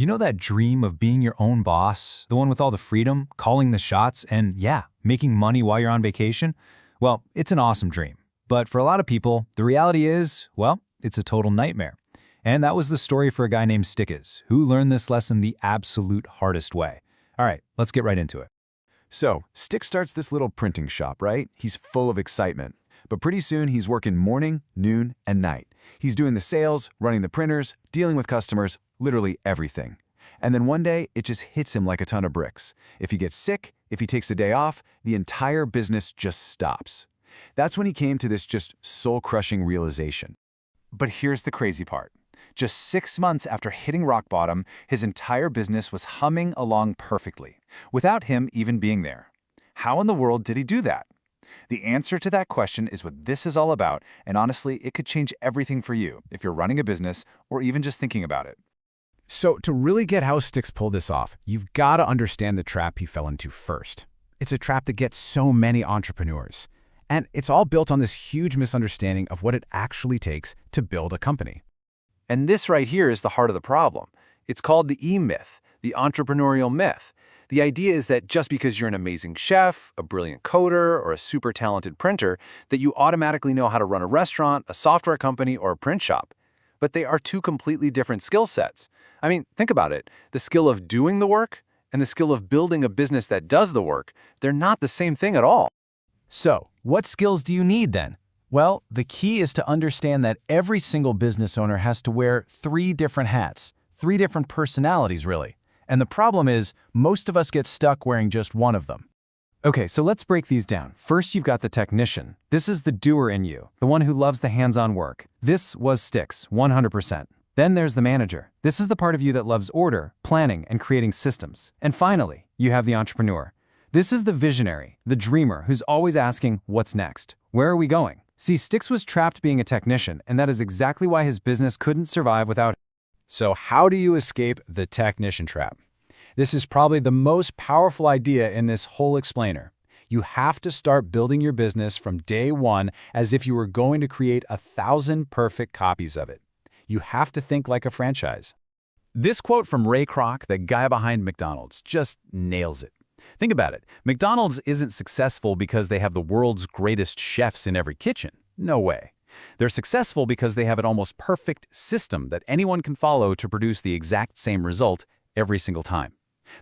You know that dream of being your own boss, the one with all the freedom, calling the shots, and yeah, making money while you're on vacation? Well, it's an awesome dream. But for a lot of people, the reality is, well, it's a total nightmare. And that was the story for a guy named Stickes, who learned this lesson the absolute hardest way. All right, let's get right into it. So, Stick starts this little printing shop, right? He's full of excitement. But pretty soon, he's working morning, noon, and night. He's doing the sales, running the printers, dealing with customers, literally everything. And then one day, it just hits him like a ton of bricks. If he gets sick, if he takes a day off, the entire business just stops. That's when he came to this just soul-crushing realization. But here's the crazy part. Just 6 months after hitting rock bottom, his entire business was humming along perfectly, without him even being there. How in the world did he do that? The answer to that question is what this is all about, and honestly, it could change everything for you if you're running a business or even just thinking about it. So to really get how Stickes pulled this off, you've got to understand the trap he fell into first. It's a trap that gets so many entrepreneurs. And it's all built on this huge misunderstanding of what it actually takes to build a company. And this right here is the heart of the problem. It's called the E-myth, the entrepreneurial myth. The idea is that just because you're an amazing chef, a brilliant coder, or a super talented printer, that you automatically know how to run a restaurant, a software company, or a print shop. But they are two completely different skill sets. I mean, think about it. The skill of doing the work and the skill of building a business that does the work, they're not the same thing at all. So, what skills do you need then? Well, the key is to understand that every single business owner has to wear 3 different hats, 3 different personalities really. And the problem is, most of us get stuck wearing just one of them. Okay, so let's break these down. First, you've got the technician. This is the doer in you, the one who loves the hands-on work. This was Stickes, 100%. Then there's the manager. This is the part of you that loves order, planning, and creating systems. And finally, you have the entrepreneur. This is the visionary, the dreamer who's always asking, what's next? Where are we going? See, Stickes was trapped being a technician, and that is exactly why his business couldn't survive without him. So how do you escape the technician trap? This is probably the most powerful idea in this whole explainer. You have to start building your business from day one as if you were going to create 1,000 perfect copies of it. You have to think like a franchise. This quote from Ray Kroc, the guy behind McDonald's, just nails it. Think about it. McDonald's isn't successful because they have the world's greatest chefs in every kitchen. No way. They're successful because they have an almost perfect system that anyone can follow to produce the exact same result every single time.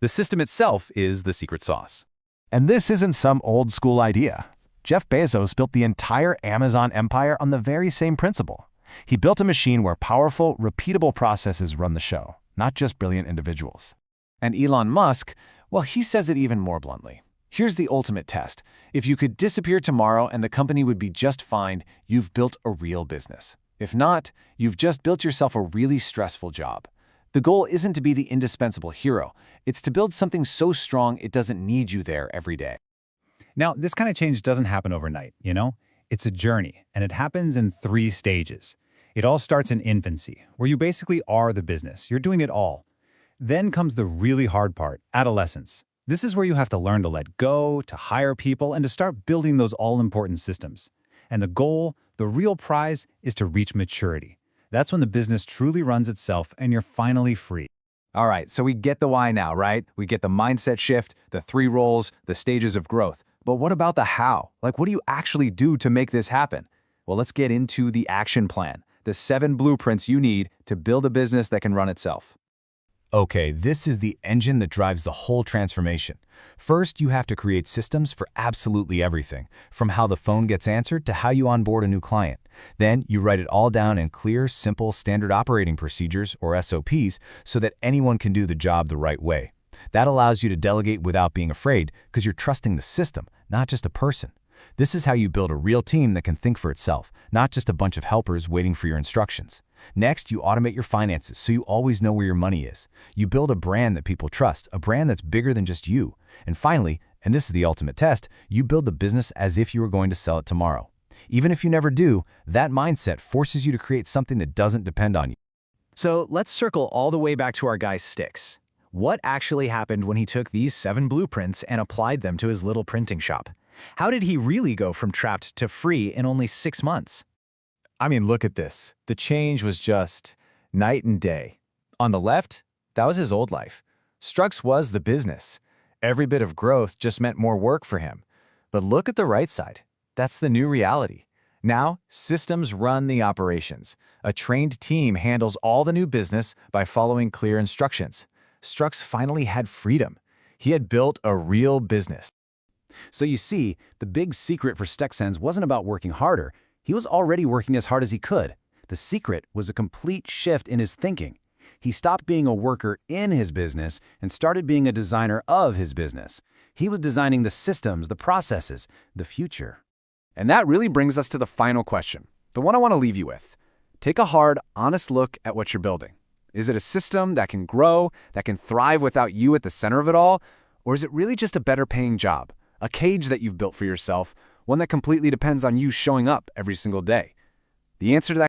The system itself is the secret sauce. And this isn't some old-school idea. Jeff Bezos built the entire Amazon empire on the very same principle. He built a machine where powerful, repeatable processes run the show, not just brilliant individuals. And Elon Musk, well, he says it even more bluntly. Here's the ultimate test. If you could disappear tomorrow and the company would be just fine, you've built a real business. If not, you've just built yourself a really stressful job. The goal isn't to be the indispensable hero. It's to build something so strong it doesn't need you there every day. Now, this kind of change doesn't happen overnight, you know? It's a journey, and it happens in 3 stages. It all starts in infancy, where you basically are the business. You're doing it all. Then comes the really hard part, adolescence. This is where you have to learn to let go, to hire people, and to start building those all-important systems. And the goal, the real prize, is to reach maturity. That's when the business truly runs itself and you're finally free. All right, so we get the why now, right? We get the mindset shift, the 3 roles, the stages of growth. But what about the how? Like, what do you actually do to make this happen? Well, let's get into the action plan, the 7 blueprints you need to build a business that can run itself. Okay, this is the engine that drives the whole transformation. First, you have to create systems for absolutely everything, from how the phone gets answered to how you onboard a new client. Then, you write it all down in clear, simple, standard operating procedures, or SOPs, so that anyone can do the job the right way. That allows you to delegate without being afraid, because you're trusting the system, not just a person. This is how you build a real team that can think for itself, not just a bunch of helpers waiting for your instructions. Next, you automate your finances so you always know where your money is. You build a brand that people trust, a brand that's bigger than just you. And finally, and this is the ultimate test, you build the business as if you were going to sell it tomorrow. Even if you never do, that mindset forces you to create something that doesn't depend on you. So let's circle all the way back to our guy Stickes. What actually happened when he took these 7 blueprints and applied them to his little printing shop? How did he really go from trapped to free in only 6 months? I mean, look at this. The change was just night and day. On the left, That was his old life. Strux was the business. Every bit of growth just meant more work for him. But look at the right side. That's the new reality. Now, systems run the operations. A trained team handles all the new business by following clear instructions. Strux finally had freedom. He had built a real business. So you see, the big secret for Stexens wasn't about working harder. He was already working as hard as he could. The secret was a complete shift in his thinking. He stopped being a worker in his business and started being a designer of his business. He was designing the systems, the processes, the future. And that really brings us to the final question, the one I want to leave you with. Take a hard, honest look at what you're building. Is it a system that can grow, that can thrive without you at the center of it all? Or is it really just a better paying job, a cage that you've built for yourself, one that completely depends on you showing up every single day? The answer to that